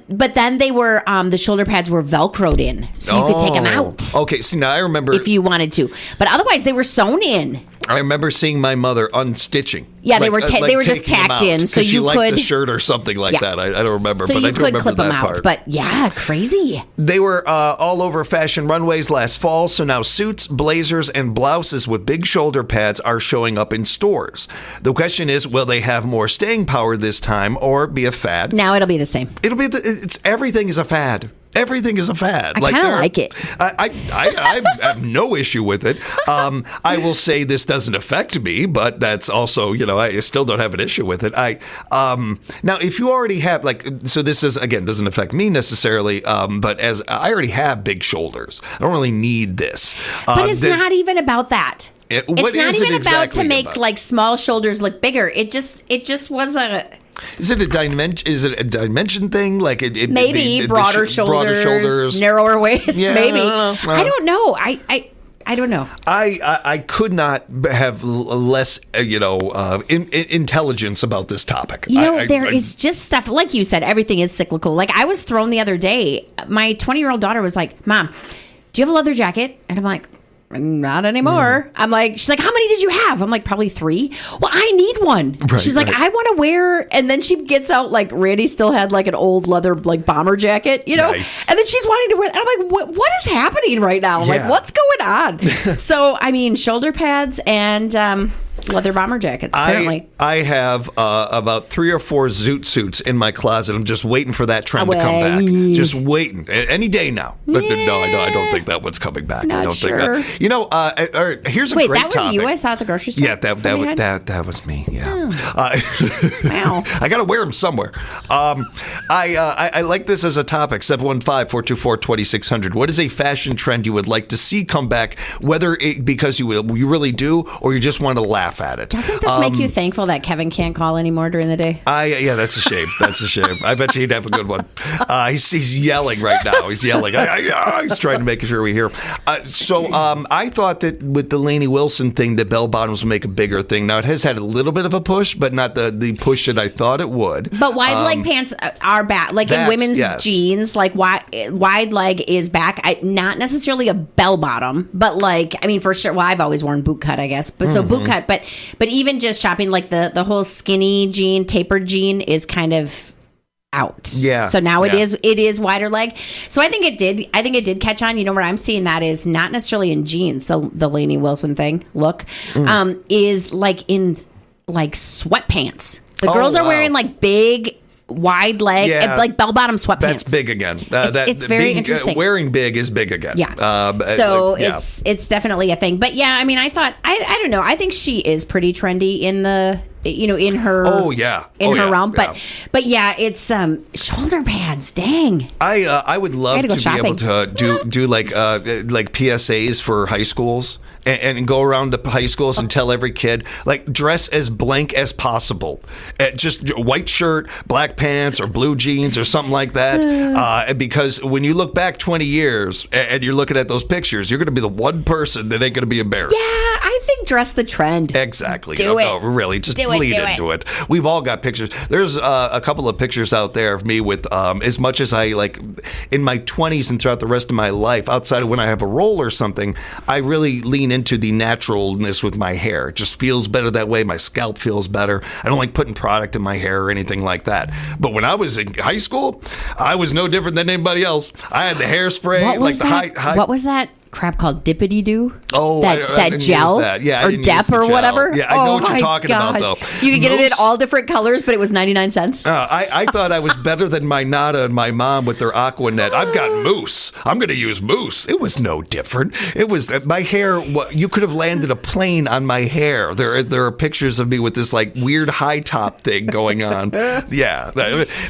Speaker 2: But then they were, the shoulder pads were Velcroed in, so you could take them out.
Speaker 1: Okay, see, now I remember.
Speaker 2: If you wanted to. But otherwise, they were sewn in.
Speaker 1: I remember seeing my mother unstitching.
Speaker 2: Yeah, they were just tacked in, so you could.
Speaker 1: Like the shirt or something like that. I don't remember,
Speaker 2: so
Speaker 1: but I do remember
Speaker 2: clip
Speaker 1: that
Speaker 2: them out.
Speaker 1: part.
Speaker 2: But yeah, crazy.
Speaker 1: They were all over fashion runways last fall, so now suits, blazers, and blouses with big shoulder pads are showing up in stores. The question is, will they have more staying power this time, or be a fad?
Speaker 2: No, it'll be the same.
Speaker 1: It'll be everything is a fad. Everything is a fad.
Speaker 2: I kind of like it.
Speaker 1: I have no issue with it. I will say this doesn't affect me, but that's also, I still don't have an issue with it. Now, if you already have, so this is, again, doesn't affect me necessarily, but as I already have big shoulders, I don't really need this.
Speaker 2: But it's not even about that.
Speaker 1: It's
Speaker 2: not even about to make small shoulders look bigger. It just was a.
Speaker 1: Is it a dimension thing? Like
Speaker 2: maybe broader shoulders, narrower waist.
Speaker 1: Yeah,
Speaker 2: maybe I don't know. I don't know.
Speaker 1: I could not have less intelligence about this topic.
Speaker 2: There is just stuff like you said. Everything is cyclical. Like I was thrown the other day. My 20-year-old daughter was like, "Mom, do you have a leather jacket?" And I'm like, not anymore. I'm like, she's like, how many did you have? I'm like, probably 3. Well, I need one.
Speaker 1: Right,
Speaker 2: she's like, I want to wear, and then she gets out, like, Randy still had like an old leather, like, bomber jacket,
Speaker 1: Nice.
Speaker 2: And then she's wanting to wear, and I'm like, what is happening right now?
Speaker 1: Yeah.
Speaker 2: Like, what's going on? So, I mean, shoulder pads and leather bomber jackets, apparently.
Speaker 1: I have about 3 or 4 zoot suits in my closet. I'm just waiting for that trend to come back. Just waiting. Any day now. But no, I don't think that one's coming back.
Speaker 2: Not
Speaker 1: I don't
Speaker 2: sure.
Speaker 1: think that. Here's a
Speaker 2: Wait,
Speaker 1: great
Speaker 2: that was
Speaker 1: topic.
Speaker 2: you I saw at the grocery store?
Speaker 1: Yeah, that was me. Yeah.
Speaker 2: Oh. Wow.
Speaker 1: I got to wear them somewhere. I like this as a topic. 715-424-2600. What is a fashion trend you would like to see come back, whether because you really do or you just want to laugh at it?
Speaker 2: Doesn't this make you thankful that Kevin can't call anymore during the day?
Speaker 1: Yeah, that's a shame. That's a shame. I bet you he'd have a good one. He's yelling right now. He's yelling. He's trying to make sure we hear. I thought that with the Lainey Wilson thing, that bell bottoms would make a bigger thing. Now, it has had a little bit of a push, but not the push that I thought it would.
Speaker 2: But wide leg pants are back. Like in women's jeans, like wide leg is back. Not necessarily a bell bottom, but for sure. Well, I've always worn boot cut, I guess. But so boot cut, but even just shopping, like the whole skinny jean, tapered jean is kind of out. Yeah. So now it is wider leg. So I think it did catch on. Where I'm seeing that is not necessarily in jeans, the Lainey Wilson thing look, is like in like sweatpants. The girls are wearing like big wide leg, like bell bottom sweatpants.
Speaker 1: That's big again.
Speaker 2: It's very interesting.
Speaker 1: Wearing big is big again.
Speaker 2: Yeah. It's definitely a thing. But yeah, I mean, I thought I don't know. I think she is pretty trendy in the in her her realm. But yeah, it's shoulder pads. Dang.
Speaker 1: I would love to be able to do like PSAs for high schools. And go around to high schools and tell every kid, like, dress as blank as possible. Just white shirt, black pants, or blue jeans, or something like that. Because when you look back 20 years and you're looking at those pictures, you're going to be the one person that ain't going to be embarrassed.
Speaker 2: Yeah, I think dress the trend.
Speaker 1: Exactly.
Speaker 2: Do it.
Speaker 1: No, really, just
Speaker 2: Do it,
Speaker 1: lead
Speaker 2: do
Speaker 1: into it. We've all got pictures. There's a couple of pictures out there of me with, as much as I like, in my 20s and throughout the rest of my life, outside of when I have a role or something, I really lean into the naturalness with my hair. It just feels better that way. My scalp feels better. I don't like putting product in my hair or anything like that. But when I was in high school, I was no different than anybody else. I had the hairspray,
Speaker 2: What was
Speaker 1: like
Speaker 2: that?
Speaker 1: the high.
Speaker 2: What was that crap called? Dippity-doo?
Speaker 1: Oh,
Speaker 2: that
Speaker 1: I didn't
Speaker 2: gel?
Speaker 1: use that. Yeah, I
Speaker 2: or
Speaker 1: didn't
Speaker 2: Dep
Speaker 1: use the
Speaker 2: or
Speaker 1: gel.
Speaker 2: whatever?
Speaker 1: Yeah, I know what you're talking about, though.
Speaker 2: You could get it in
Speaker 1: Mousse.
Speaker 2: all different colors, but it was 99 cents.
Speaker 1: I thought I was better than my Nana and my mom with their Aquanet. I've got mousse. I'm going to use mousse. It was no different. It was my hair. You could have landed a plane on my hair. There are pictures of me with this like weird high top thing going on. Yeah,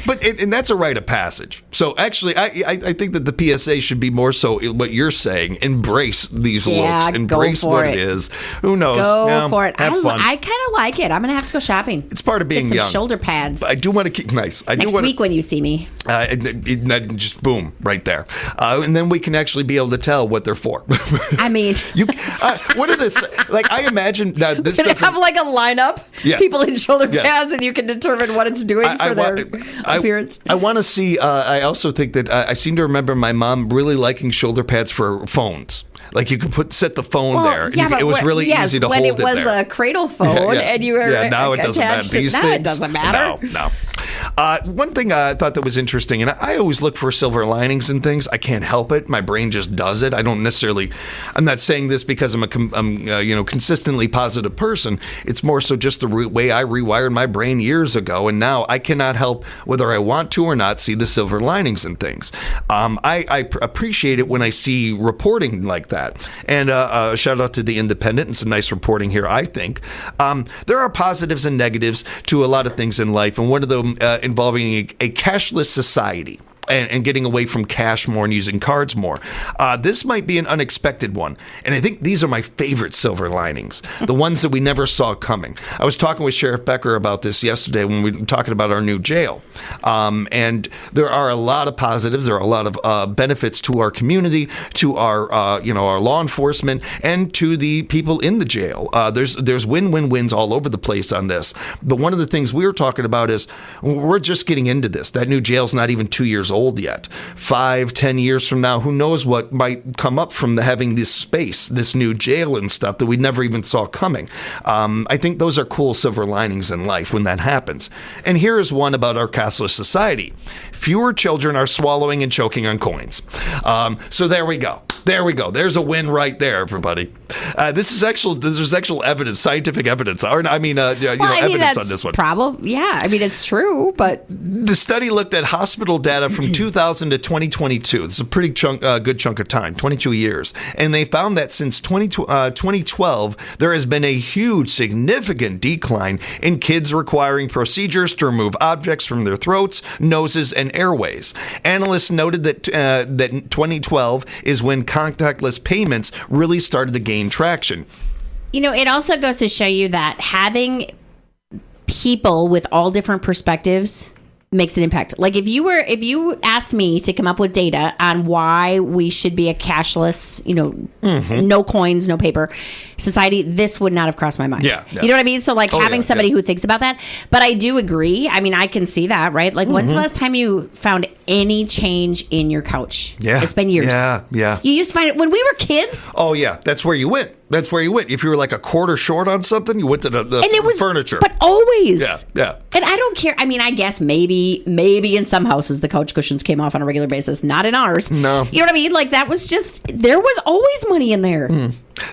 Speaker 1: but and that's a rite of passage. So actually, I think that the PSA should be more so what you're saying. Embrace these looks. Embrace what it is. Who knows?
Speaker 2: Go for it.
Speaker 1: Have fun.
Speaker 2: I kind of like it. I'm going to have to go shopping.
Speaker 1: It's part of being
Speaker 2: Get some
Speaker 1: young.
Speaker 2: shoulder pads.
Speaker 1: I do want to keep nice.
Speaker 2: Next week when you see me.
Speaker 1: Just boom, right there. And then we can actually be able to tell what they're for.
Speaker 2: I mean,
Speaker 1: what are this? Like, I imagine now this
Speaker 2: can
Speaker 1: doesn't
Speaker 2: have like a lineup, people in shoulder pads, and you can determine what it's doing for their appearance.
Speaker 1: I want to see. I also think that I seem to remember my mom really liking shoulder pads for phones. Like you could set the phone there.
Speaker 2: Yeah,
Speaker 1: it was really easy to hold it there.
Speaker 2: When it was a cradle phone and you were
Speaker 1: now it doesn't matter. These
Speaker 2: now
Speaker 1: things,
Speaker 2: it doesn't matter.
Speaker 1: No. One thing I thought that was interesting, and I always look for silver linings in things. I can't help it. My brain just does it. I don't necessarily. I'm not saying this because I'm a consistently positive person. It's more so just the way I rewired my brain years ago, and now I cannot help whether I want to or not see the silver linings in things. I appreciate it when I see reporting like that. And a shout out to The Independent and some nice reporting here, I think. There are positives and negatives to a lot of things in life, and one of them involving a cashless society. And getting away from cash more and using cards more. This might be an unexpected one. And I think these are my favorite silver linings, the ones that we never saw coming. I was talking with Sheriff Becker about this yesterday when we were talking about our new jail. And there are a lot of positives. There are a lot of benefits to our community, to our law enforcement, and to the people in the jail. There's win-win-wins all over the place on this. But one of the things we were talking about is we're just getting into this. That new jail's not even 2 years old yet. 5-10 years from now, who knows what might come up from having this space, this new jail and stuff that we never even saw coming. I think those are cool silver linings in life when that happens. And here is one about our cashless society. Fewer children are swallowing and choking on coins. So there we go. There's a win right there, everybody. There's actual evidence, scientific evidence, evidence on this one.
Speaker 2: It's true, but
Speaker 1: the study looked at hospital data from 2000 to 2022. This is a pretty good chunk of time, 22 years. And they found that since 2012, there has been a huge, significant decline in kids requiring procedures to remove objects from their throats, noses, and airways. Analysts noted that 2012 is when contactless payments really started to gain traction.
Speaker 2: It also goes to show you that having people with all different perspectives makes an impact. Like if you asked me to come up with data on why we should be a cashless, no coins, no paper society, this would not have crossed my mind.
Speaker 1: Yeah.
Speaker 2: You know what I mean? So having somebody who thinks about that, but I do agree. I mean, I can see that, right? Like when's the last time you found any change in your couch?
Speaker 1: Yeah.
Speaker 2: It's been years.
Speaker 1: Yeah.
Speaker 2: You used to find it when we were kids.
Speaker 1: Oh yeah. That's where you went. If you were like a quarter short on something, you went to the furniture.
Speaker 2: But always.
Speaker 1: Yeah.
Speaker 2: And I don't care. I mean, I guess maybe in some houses the couch cushions came off on a regular basis. Not in ours.
Speaker 1: No.
Speaker 2: You know what I mean? Like that was just, there was always money in there.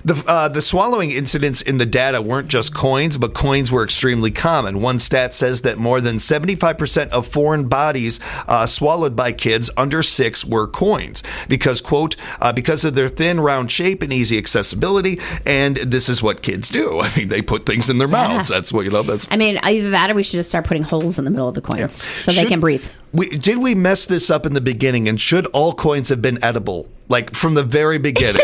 Speaker 1: The swallowing incidents in the data weren't just coins, but coins were extremely common. One stat says that more than 75% of foreign bodies swallowed by kids under 6 were coins because, quote, because of their thin, round shape and easy accessibility. And this is what kids do. I mean, they put things in their mouths. That's what, that's.
Speaker 2: I mean, either that or we should just start putting holes in the middle of the coins so they can breathe.
Speaker 1: Did we mess this up in the beginning? And should all coins have been edible? Like from the very beginning?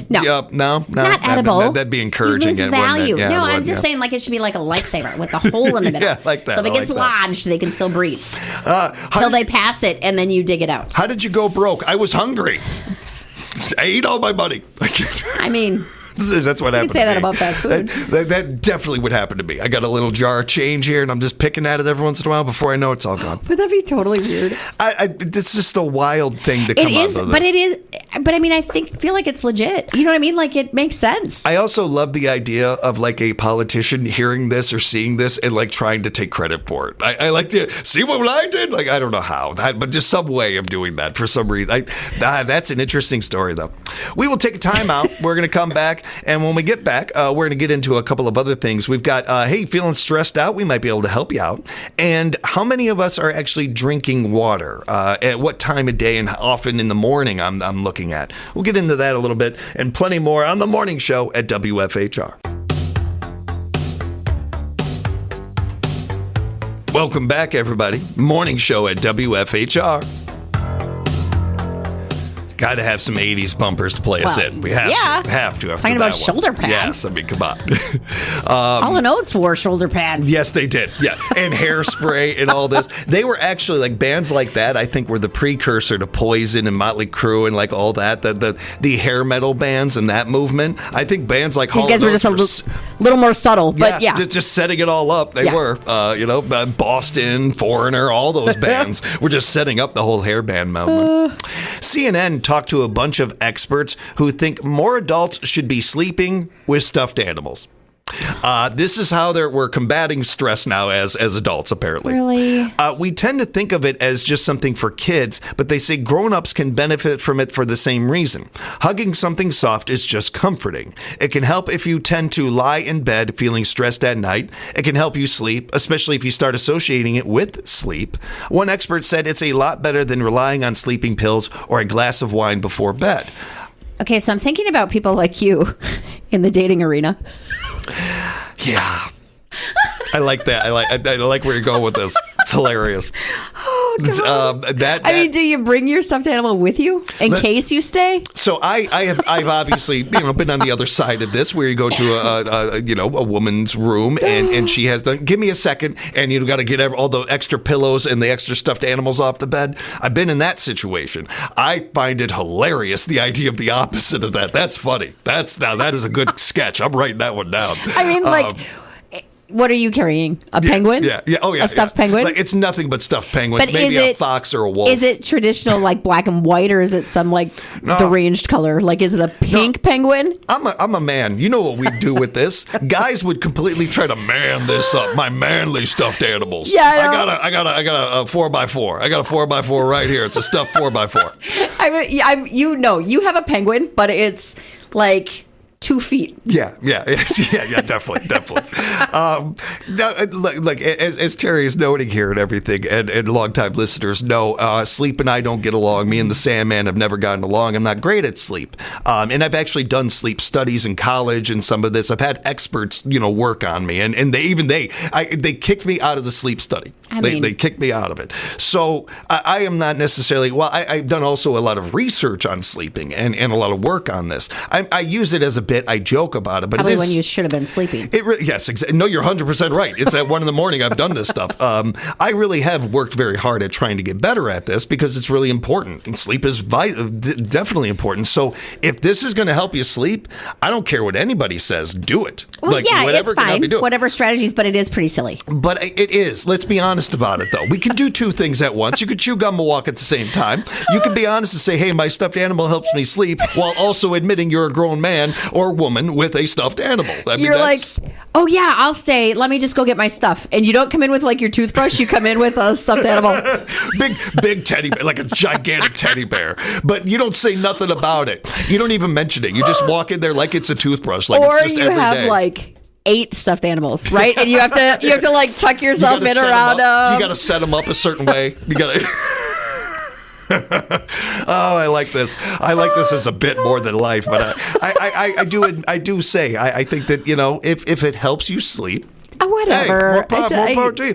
Speaker 1: No.
Speaker 2: Not edible.
Speaker 1: That'd be encouraging.
Speaker 2: You lose value. No, I'm just saying like it should be like a lifesaver with a hole in the middle.
Speaker 1: Yeah, like that.
Speaker 2: So if it gets lodged, they can still breathe. Till they pass it and then you dig it out.
Speaker 1: How did you go broke? I was hungry. I ate all my money.
Speaker 2: I mean,
Speaker 1: That's what happened.
Speaker 2: You could say that about fast food.
Speaker 1: That definitely would happen to me. I got a little jar of change here, and I'm just picking at it every once in a while. Before I know it's all gone.
Speaker 2: Would that be totally weird?
Speaker 1: It's just a wild thing to come out of this.
Speaker 2: But it is. But I mean, feel like it's legit. You know what I mean? Like it makes sense.
Speaker 1: I also love the idea of like a politician hearing this or seeing this and like trying to take credit for it. I like to see what I did. Like I don't know how, but just some way of doing that for some reason. That's an interesting story, though. We will take a time out. We're going to come back, and when we get back, we're going to get into a couple of other things. We've got, hey, feeling stressed out? We might be able to help you out. And how many of us are actually drinking water? At what time of day and often in the morning? I'm looking at. We'll get into that a little bit and plenty more on the morning show at WFHR. Welcome back, everybody. Morning show at WFHR. Got to have some 80s bumpers to play us in. We have to.
Speaker 2: Talking about shoulder pads.
Speaker 1: Yes, I mean, come on.
Speaker 2: Hall & Oates wore shoulder pads.
Speaker 1: Yes, they did. Yeah, and hairspray and all this. They were actually like bands like that. I think were the precursor to Poison and Motley Crue and like all that. The hair metal bands and that movement. I think bands like
Speaker 2: these guys were just a little more subtle, but yeah,
Speaker 1: just setting it all up. They were. Boston, Foreigner, all those bands were just setting up the whole hair band movement. CNN talked to a bunch of experts who think more adults should be sleeping with stuffed animals. This is how we're combating stress now as adults, apparently.
Speaker 2: Really?
Speaker 1: We tend to think of it as just something for kids, but they say grown-ups can benefit from it for the same reason. Hugging something soft is just comforting. It can help if you tend to lie in bed feeling stressed at night. It can help you sleep, especially if you start associating it with sleep. One expert said it's a lot better than relying on sleeping pills or a glass of wine before bed.
Speaker 2: Okay, so I'm thinking about people like you in the dating arena.
Speaker 1: Yeah. I like that. I like where you're going with this. It's hilarious.
Speaker 2: Oh, do you bring your stuffed animal with you in case you stay?
Speaker 1: So I've obviously been on the other side of this, where you go to a woman's room and she has give me a second, and you got to get all the extra pillows and the extra stuffed animals off the bed. I've been in that situation. I find it hilarious, the idea of the opposite of that. That's funny. That is a good sketch. I'm writing that one down.
Speaker 2: I mean, what are you carrying? A penguin?
Speaker 1: Yeah. Oh, yeah.
Speaker 2: A stuffed penguin?
Speaker 1: Like, it's nothing but stuffed penguins. But maybe a fox or a wolf.
Speaker 2: Is it traditional, like black and white, or is it some deranged color? Like, is it a pink penguin?
Speaker 1: I'm a man. You know what we do with this? Guys would completely try to man this up. My manly stuffed animals.
Speaker 2: Yeah,
Speaker 1: I got a 4x4. I got a 4x4 right here. It's a stuffed 4x4.
Speaker 2: You have a penguin, but it's like 2 feet.
Speaker 1: Yeah, definitely. Look, as Terry is noting here and everything, and longtime listeners know, Sleep and I don't get along. Me and the Sandman have never gotten along. I'm not great at sleep. And I've actually done sleep studies in college and some of this. I've had experts, work on me. And they kicked me out of the sleep study. They kicked me out of it. So I am not necessarily, I've done also a lot of research on sleeping and a lot of work on this. I use it as a bit. I joke about it, but
Speaker 2: probably when you should have been sleeping.
Speaker 1: Yes, exactly. No, you're 100% right. It's at 1 a.m. I've done this stuff. I really have worked very hard at trying to get better at this because it's really important, and sleep is definitely important. So if this is going to help you sleep, I don't care what anybody says. Do it.
Speaker 2: Well, whatever it's fine. Whatever strategies, but it is pretty silly.
Speaker 1: But it is. Let's be honest about it, though. We can do two things at once. You could chew gum and walk at the same time. You can be honest and say, "Hey, my stuffed animal helps me sleep," while also admitting you're a grown man or woman with a stuffed animal.
Speaker 2: You're like, "Oh yeah, I'll stay. Let me just go get my stuff." And you don't come in with like your toothbrush. You come in with a stuffed animal,
Speaker 1: big teddy bear, like a gigantic teddy bear. But you don't say nothing about it. You don't even mention it. You just walk in there like it's a toothbrush. Like
Speaker 2: or
Speaker 1: it's just
Speaker 2: you have like 8 stuffed animals, right? And you have to like tuck yourself in around them.
Speaker 1: You got to set them up a certain way. You got to. Oh, I like this. I like this as a bit more than life, but I do say I think that if it helps you sleep.
Speaker 2: Whatever.
Speaker 1: Hey, more power to you.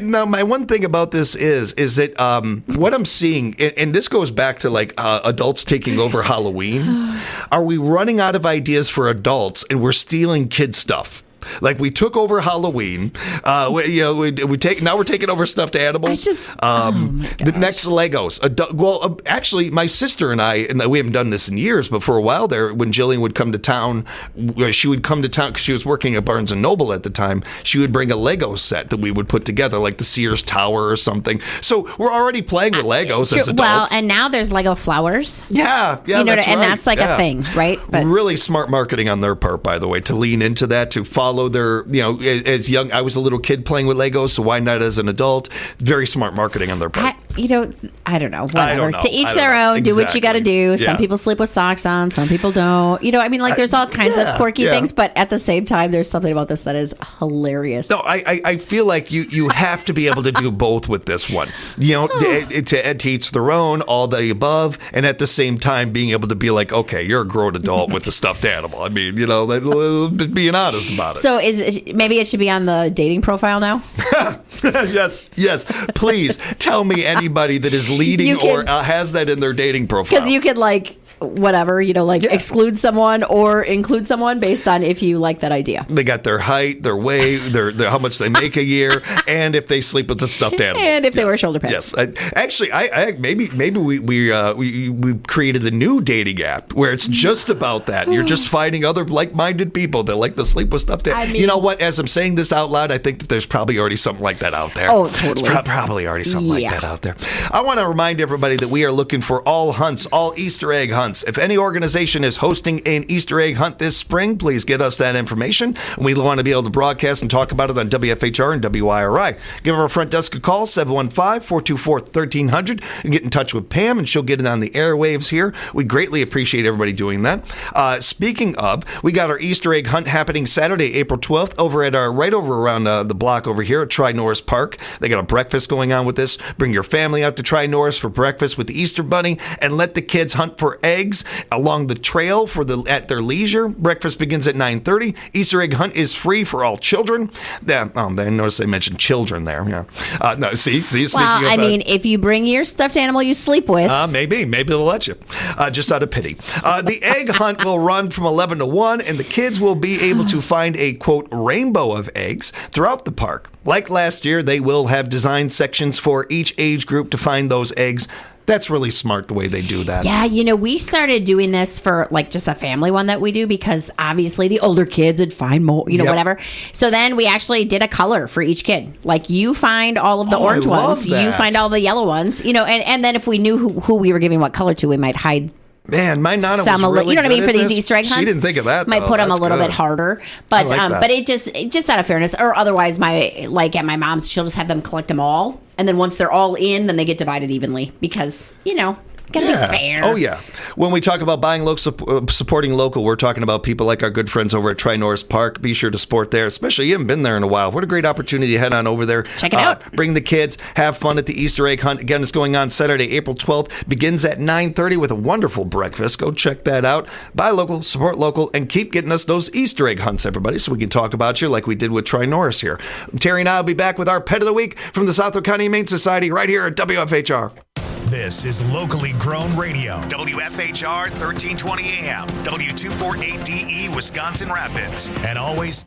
Speaker 1: Now, my one thing about this is that what I'm seeing, and this goes back to like adults taking over Halloween. Are we running out of ideas for adults, and we're stealing kid stuff? Like we took over Halloween. Now we're taking over stuffed animals. The next Legos. Actually, my sister and we haven't done this in years, but for a while there, when Jillian would come to town, she would come to town because she was working at Barnes and Noble at the time. She would bring a Lego set that we would put together, like the Sears Tower or something. So we're already playing with Legos as adults.
Speaker 2: Well, and now there's Lego flowers.
Speaker 1: Yeah,
Speaker 2: and that's like a thing, right?
Speaker 1: But really smart marketing on their part, by the way, to lean into that, to follow their, as young, I was a little kid playing with Legos, so why not as an adult? Very smart marketing on their part.
Speaker 2: I don't know. Whatever.
Speaker 1: Know.
Speaker 2: To each their own.
Speaker 1: Exactly.
Speaker 2: Do what you got to do.
Speaker 1: Yeah.
Speaker 2: Some people sleep with socks on. Some people don't. There's all kinds of quirky things, but at the same time, there's something about this that is hilarious.
Speaker 1: No, I feel like you have to be able to do both with this one. To each their own, all the above, and at the same time being able to be like, okay, you're a grown adult with a stuffed animal. I mean, being honest about it.
Speaker 2: So maybe it should be on the dating profile now?
Speaker 1: Yes. Please tell me anybody that is leading or has that in their dating profile.
Speaker 2: Because you could exclude someone or include someone based on if you like that idea.
Speaker 1: They got their height, their weight, their how much they make a year, and if they sleep with a stuffed animal,
Speaker 2: and if they wear shoulder pads.
Speaker 1: Yes, maybe we created the new dating app where it's just about that. You're just finding other like-minded people that like to sleep with stuffed animals. You know what? As I'm saying this out loud, I think that there's probably already something like that out there.
Speaker 2: Oh, totally.
Speaker 1: It's probably already something like that out there. I want to remind everybody that we are looking for all hunts, all Easter egg hunts. If any organization is hosting an Easter egg hunt this spring, please get us that information. We want to be able to broadcast and talk about it on WFHR and WIRI. Give our front desk a call, 715-424-1300. And get in touch with Pam, and she'll get it on the airwaves here. We greatly appreciate everybody doing that. Speaking of, we got our Easter egg hunt happening Saturday, April 12th, right over around the block over here at Tri-Norris Park. They got a breakfast going on with this. Bring your family out to Tri-Norris for breakfast with the Easter Bunny, and let the kids hunt for eggs along the trail at their leisure. Breakfast begins at 9:30. Easter egg hunt is free for all children. I noticed they mentioned children there. Yeah.
Speaker 2: If you bring your stuffed animal you sleep with,
Speaker 1: maybe they'll let you. Just out of pity. The egg hunt will run from 11 to 1, and the kids will be able to find a quote rainbow of eggs throughout the park. Like last year, they will have designed sections for each age group to find those eggs. That's really smart the way they do that.
Speaker 2: Yeah, we started doing this for just a family one that we do because obviously the older kids would find more, whatever. So then we actually did a color for each kid. Like you find all of the orange ones, you find all the yellow ones, and then if we knew who we were giving what color to, we might hide.
Speaker 1: Man, my Nana was really
Speaker 2: you know what I mean, for these
Speaker 1: this.
Speaker 2: Easter egg hunts.
Speaker 1: She didn't think of that.
Speaker 2: Might put them a little bit harder, but but it just out of fairness, or otherwise, at my mom's, she'll just have them collect them all, and then once they're all in, then they get divided evenly because gotta be fair.
Speaker 1: Oh, yeah. When we talk about buying local, supporting local, we're talking about people like our good friends over at Tri-Norris Park. Be sure to support there, especially you haven't been there in a while. What a great opportunity to head on over there.
Speaker 2: Check it out.
Speaker 1: Bring the kids. Have fun at the Easter egg hunt. Again, it's going on Saturday, April 12th. Begins at 9:30 with a wonderful breakfast. Go check that out. Buy local, support local, and keep getting us those Easter egg hunts, everybody, so we can talk about you like we did with Tri-Norris here. Terry and I will be back with our Pet of the Week from the Southwick County Humane Society right here at WFHR.
Speaker 4: This is locally grown radio. WFHR 1320 AM, W248DE, Wisconsin Rapids. And always